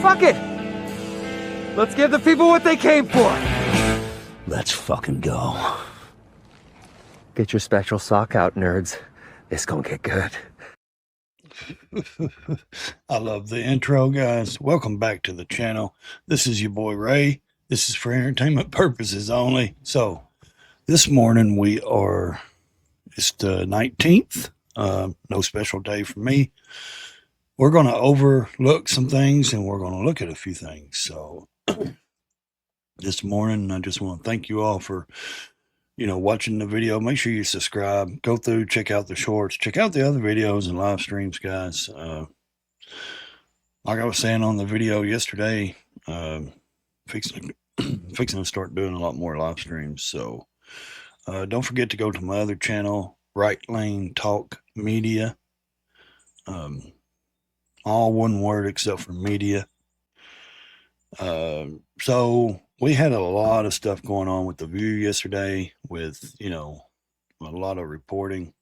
fuck it! Let's give the people what they came for! Let's fucking go. Get your special sock out, nerds. This gonna get good. I love the intro, guys. Welcome back to the channel. This is your boy Ray. This is for entertainment purposes only. So this morning it's the 19th. No special day for me. We're going to overlook some things and we're going to look at a few things. So this morning, I just want to thank you all for, watching the video. Make sure you subscribe, go through, check out the shorts, check out the other videos and live streams, guys. Like I was saying on the video yesterday, fixing to start doing a lot more live streams. So don't forget to go to my other channel, Right Lane Talk Media. All one word except for media. So we had a lot of stuff going on with the VIEW yesterday with, a lot of reporting.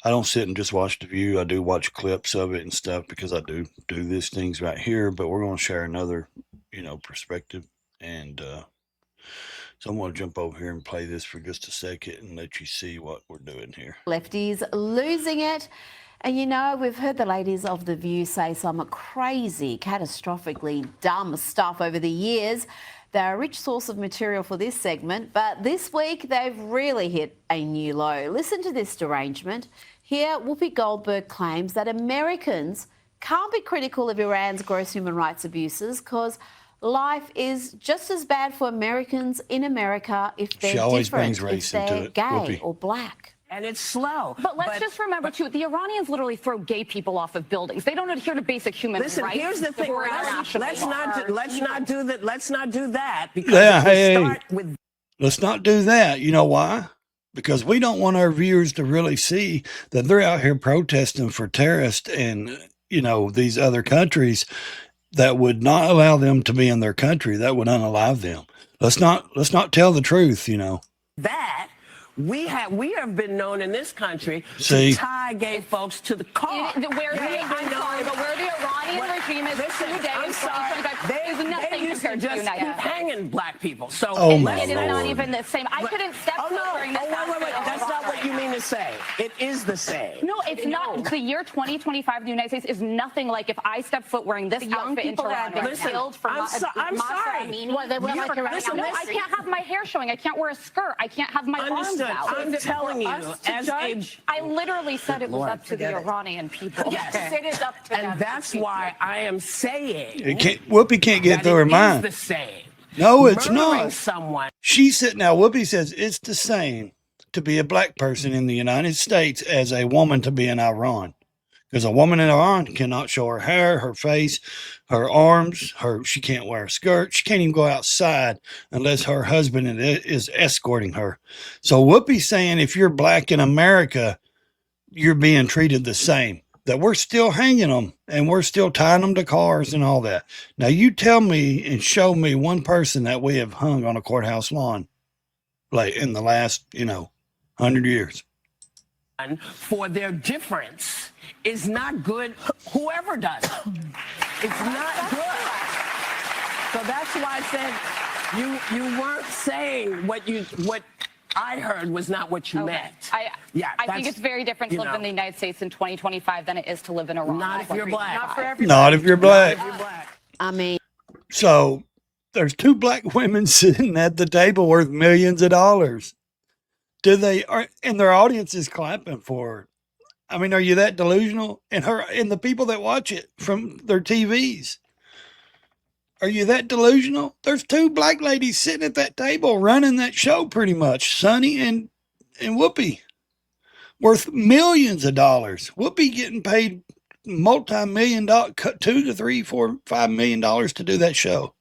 I don't sit and just watch the VIEW. I do watch clips of it and stuff because I do these things right here, but we're going to share another, perspective. And, so I'm going to jump over here and play this for just a second and let you see what we're doing here. Lefties losing it. And we've heard the ladies of The View say some crazy, catastrophically dumb stuff over the years. They're a rich source of material for this segment, but this week they've really hit a new low. Listen to this derangement. Here, Whoopi Goldberg claims that Americans can't be critical of Iran's gross human rights abuses because life is just as bad for Americans in America if they're different, if they're gay or black. And it's slow. But let's just remember, too, the Iranians literally throw gay people off of buildings. They don't adhere to basic human rights. Listen, here's the thing. Let's not do that. Because let's not do that. You know why? Because we don't want our viewers to really see that they're out here protesting for terrorists and, these other countries that would not allow them to be in their country, that would unalive them. Let's not tell the truth, That we have been known in this country to tie gay folks to the car. Where the Iranian regime is today, I'm sorry, they used to just keep hanging black people. So it is not even the same. I couldn't step foot during this. Wait. That's not what you mean to say. It is the same. No, it's not. The year 2025 in the United States is nothing like if I step foot wearing this outfit in Toronto. I'm sorry. I can't have my hair showing. I can't wear a skirt. I can't have my arms out. I'm telling you, I literally said it was up to the Iranian people. Yes, it is up to them. And that's why I am saying Whoopi can't get through her mind. It's the same. No, it's not. Someone. She's sitting now. Whoopi says it's the same to be a black person in the United States as a woman to be in Iran. Because a woman in Iran cannot show her hair, her face, her arms, she can't wear a skirt. She can't even go outside unless her husband is escorting her. So Whoopi's saying if you're black in America, you're being treated the same. That we're still hanging them and we're still tying them to cars and all that. Now you tell me and show me one person that we have hung on a courthouse lawn like in the last, 100 years. For their difference is not good. Whoever does it, it's not good. So that's why I said you weren't saying what I heard was not what you meant. I think it's very different to live in the United States in 2025 than it is to live in Iran. Not if you're black. Not for everybody. Not if you're black. I mean, so there's two black women sitting at the table worth millions of dollars. And their audience is clapping for it. I mean, are you that delusional? And the people that watch it from their TVs, are you that delusional? There's two black ladies sitting at that table running that show pretty much, Sonny and Whoopi, worth millions of dollars. Whoopi getting paid multi-million dollars, $2 to $3, $4, $5 million to do that show.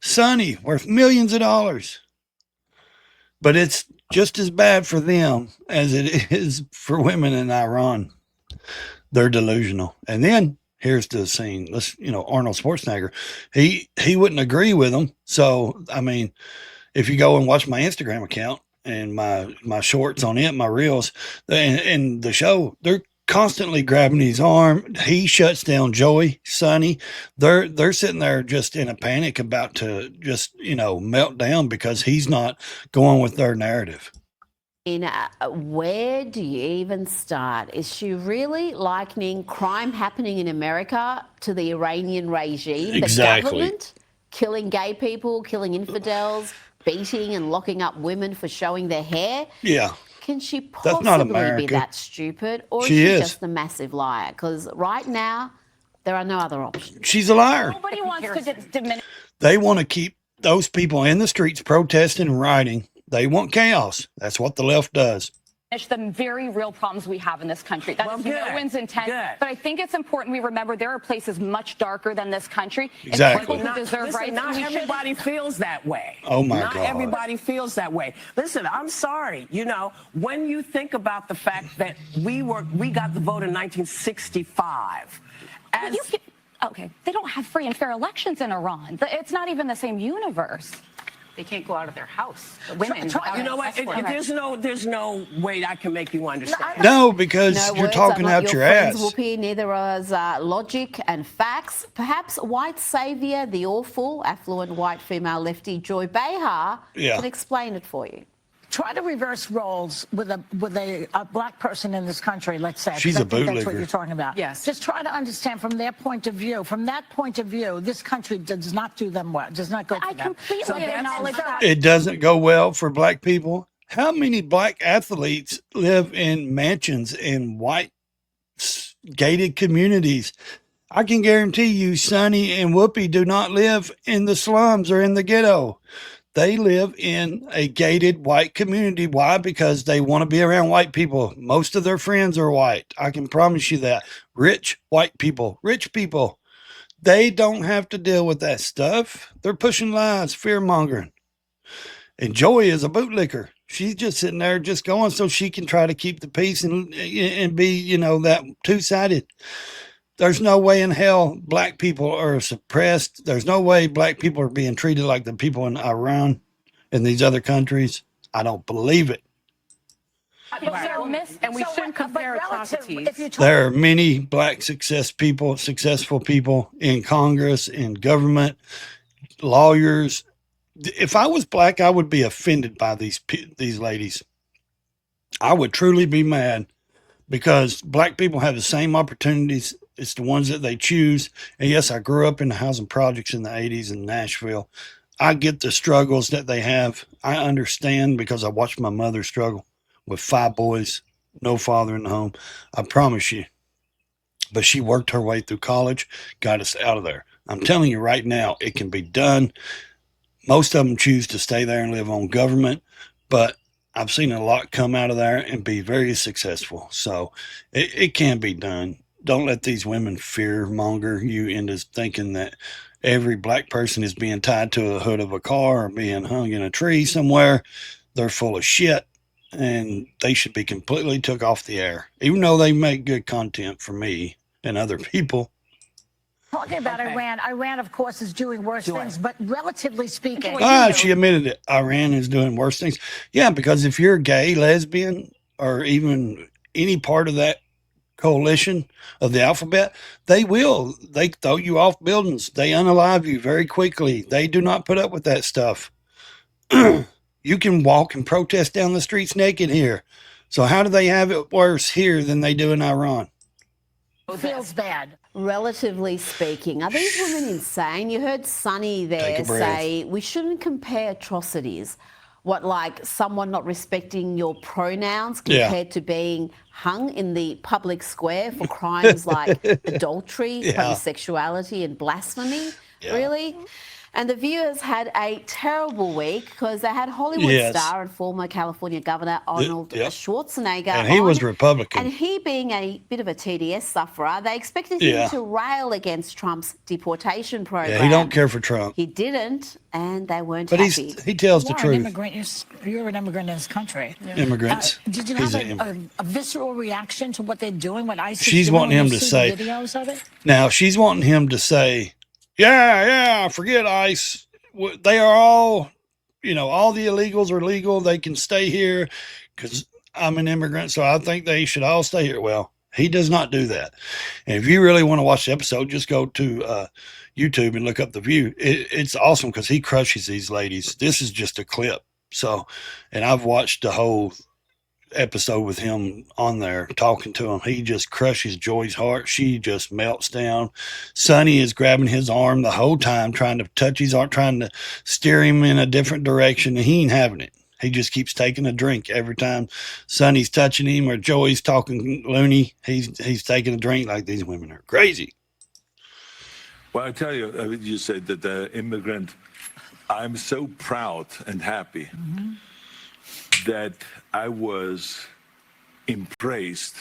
Sonny worth millions of dollars. But it's just as bad for them as it is for women in Iran. They're delusional. And then here's the scene. Arnold Schwarzenegger, he wouldn't agree with them. So, I mean, if you go and watch my Instagram account and my shorts on it, my reels and the show, they're constantly grabbing his arm. He shuts down Joey, Sonny. They're sitting there just in a panic about to just, melt down because he's not going with their narrative. Where do you even start? Is she really likening crime happening in America to the Iranian regime, Exactly. the government killing gay people, killing infidels, beating and locking up women for showing their hair? Yeah. Can she That's not possibly be America. that stupid, or She is she is. just a massive liar? Because right now, there are no other options. She's a liar. Nobody wants to diminish They want to keep those people in the streets protesting and rioting. They want chaos. That's what the left does. the very real problems we have in this country. That is no one's intent. Good. But I think it's important we remember there are places much darker than this country. Exactly. And people who deserve Listen, rights. not and we everybody feels that way. Oh, my not God. Not everybody feels that way. Listen, I'm sorry. When you think about the fact that we got the vote in 1965, Okay, they don't have free and fair elections in Iran. It's not even the same universe. They can't go out of their house. The women. you know what? There's no way I can make you understand. No, because No you're words talking are not out your friends, ass. Whoopi. Neither is logic and facts. Perhaps white savior, the awful, affluent white female lefty Joy Behar can explain it for you. Try to reverse roles with a black person in this country, let's say. She's I a think that's what bootlegger. you're talking about. Yes. Just try to understand from their point of view. From that point of view, this country does not do them well. Does not go for I them. completely acknowledge that. It doesn't go well for black people. How many black athletes live in mansions in white gated communities? I can guarantee you Sonny and Whoopi do not live in the slums or in the ghetto. They live in a gated white community. Why? Because they want to be around white people. Most of their friends are white. I can promise you that. Rich white people, rich people. They don't have to deal with that stuff. They're pushing lies, fear mongering. And Joey is a bootlicker. She's just sitting there just going so she can try to keep the peace and be, that two-sided. There's no way in hell black people are suppressed. There's no way black people are being treated like the people in Iran and these other countries. I don't believe it. And we shouldn't compare atrocities. There are many black successful people in Congress, in government, lawyers. If I was black, I would be offended by these ladies. I would truly be mad because black people have the same opportunities. It's the ones that they choose. And yes, I grew up in the housing projects in the 80s in Nashville. I get the struggles that they have. I understand because I watched my mother struggle with 5 boys, no father in the home. I promise you. But she worked her way through college, got us out of there. I'm telling you right now, it can be done. Most of them choose to stay there and live on government, but I've seen a lot come out of there and be very successful. So it can be done. Don't let these women fear monger you into thinking that every black person is being tied to a hood of a car or being hung in a tree somewhere. They're full of shit and they should be completely took off the air, even though they make good content for me and other people. Talking about Iran, of course, is doing worse things, but relatively speaking. She admitted it. Iran is doing worse things. Yeah, because if you're gay, lesbian, or even any part of that coalition of the alphabet, they throw you off buildings. They unalive you very quickly. They do not put up with that stuff. You can walk and protest down the streets naked here. So how do they have it worse here than they do in Iran? Feels bad. Relatively speaking, are these women insane? You heard Sonny there say we shouldn't compare atrocities. What, like someone not respecting your pronouns compared to being hung in the public square for crimes like adultery, homosexuality and blasphemy? Really? And the viewers had a terrible week because they had Hollywood star and former California Governor Arnold Schwarzenegger. And he was Republican. And he being a bit of a TDS sufferer, they expected him to rail against Trump's deportation program. Yeah, he don't care for Trump. He didn't, and they weren't but happy. He tells the truth. You're an immigrant in this country. Immigrants. Did you have a visceral reaction to what they're doing? What ISIS She's wanting him to say. Videos of it? Now, she's wanting him to say, forget ICE. They are all, all the illegals are legal. They can stay here because I'm an immigrant, so I think they should all stay here. Well, He does not do that. And if you really want to watch the episode, just go to YouTube and look up The View. It's awesome because he crushes these ladies. This is just a clip. So, and I've watched the whole episode with him on there talking to him. He just crushes Joy's heart. She just melts down. Sonny is grabbing his arm the whole time, trying to touch his arm, trying to steer him in a different direction, and he ain't having it. He just keeps taking a drink every time Sonny's touching him or Joey's talking loony. He's taking a drink. Like, these women are crazy. Well, I tell you, you said that the immigrant, I'm so proud and happy that I was impressed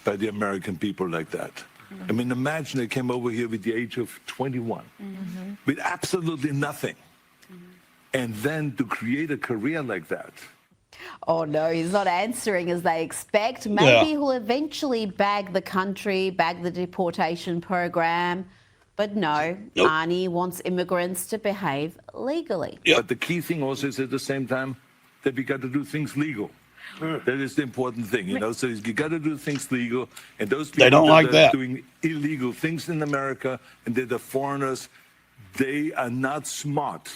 by the American people like that. I mean, imagine they came over here with the age of 21, with absolutely nothing. And then to create a career like that. Oh, no, he's not answering as they expect. Maybe he'll eventually bag the country, bag the deportation program. But no, Arnie wants immigrants to behave legally. But the key thing also is at the same time that we got to do things legal. That is the important thing, you know. So you got to do things legal, and those people they don't like that doing illegal things in America, and they're the foreigners. They are not smart.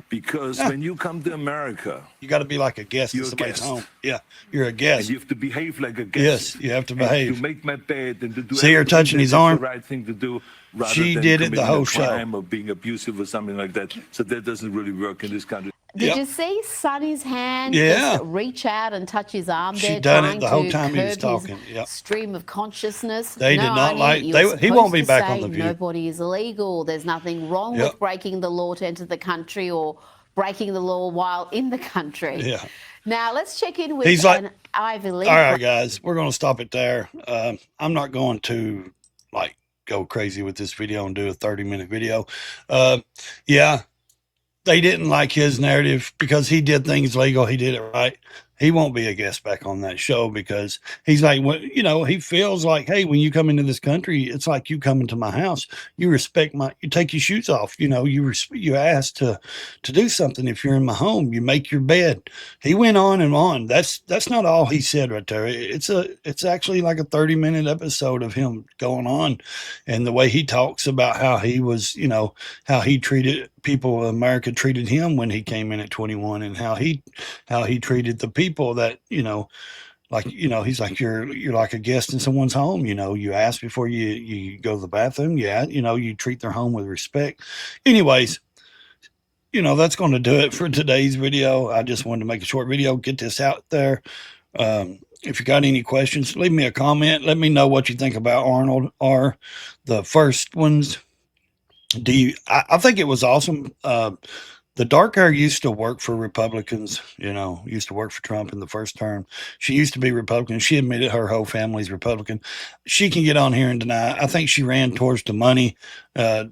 Because when you come to America, you got to be like a guest in somebody's home. Yeah, you're a guest. And you have to behave like a guest. Yes, you have to behave. And to make my bed and to do see her touching his arm. The right thing to do. She did it the whole show. Or being abusive or something like that. So that doesn't really work in this country. Did you see Sonny's hand just reach out and touch his arm there? She done it the whole time he was talking. Stream of consciousness. They did not like. He won't be back on The View. Nobody is illegal. There's nothing wrong with breaking the law to enter the country or breaking the law while in the country. Yeah. Now let's check in with an Ivy League. All right, guys, we're going to stop it there. I'm not going to go crazy with this video and do a 30-minute video. They didn't like his narrative because he did things legal. He did it right. He won't be a guest back on that show because he's like, you know, he feels like, hey, when you come into this country, it's like you come into my house. You respect you take your shoes off. You know, you ask to do something. If you're in my home, you make your bed. He went on and on. That's not all he said right there. It's actually like a 30-minute episode of him going on, and the way he talks about how he was, you know, how he treated people. America treated him when he came in at 21, and how he treated the people that, you know, like, you know, he's like, you're like a guest in someone's home. You know, you ask before you go to the bathroom. Yeah, you know, you treat their home with respect. Anyways, you know, that's going to do it for today's video. I just wanted to make a short video, get this out there. If you got any questions, leave me a comment. Let me know what you think about Arnold or the first ones. I think it was awesome. The dark hair used to work for Republicans, you know, used to work for Trump in the first term. She used to be Republican. She admitted her whole family's Republican. She can get on here and deny. I think she ran towards the money,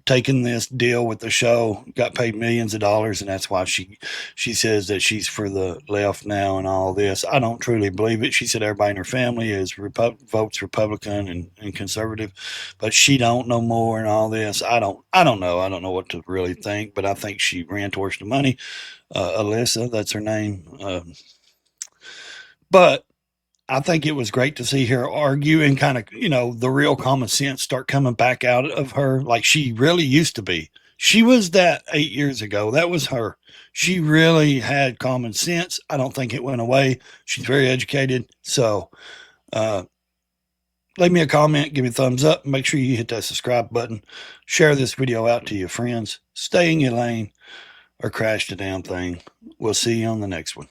taking this deal with the show, got paid millions of dollars, and that's why she says that she's for the left now and all this. I don't truly believe it. She said everybody in her family is votes Republican and conservative, but she don't no more and all this. I don't know. I don't know what to really think, but I think she ran towards the money. Alyssa, that's her name. But I think it was great to see her argue and kind of, you know, the real common sense start coming back out of her like she really used to be. She was that 8 years ago. That was her. She really had common sense. I don't think it went away. She's very educated. So leave me a comment, give me a thumbs up. Make sure you hit that subscribe button. Share this video out to your friends. Stay in your lane or crash the damn thing. We'll see you on the next one.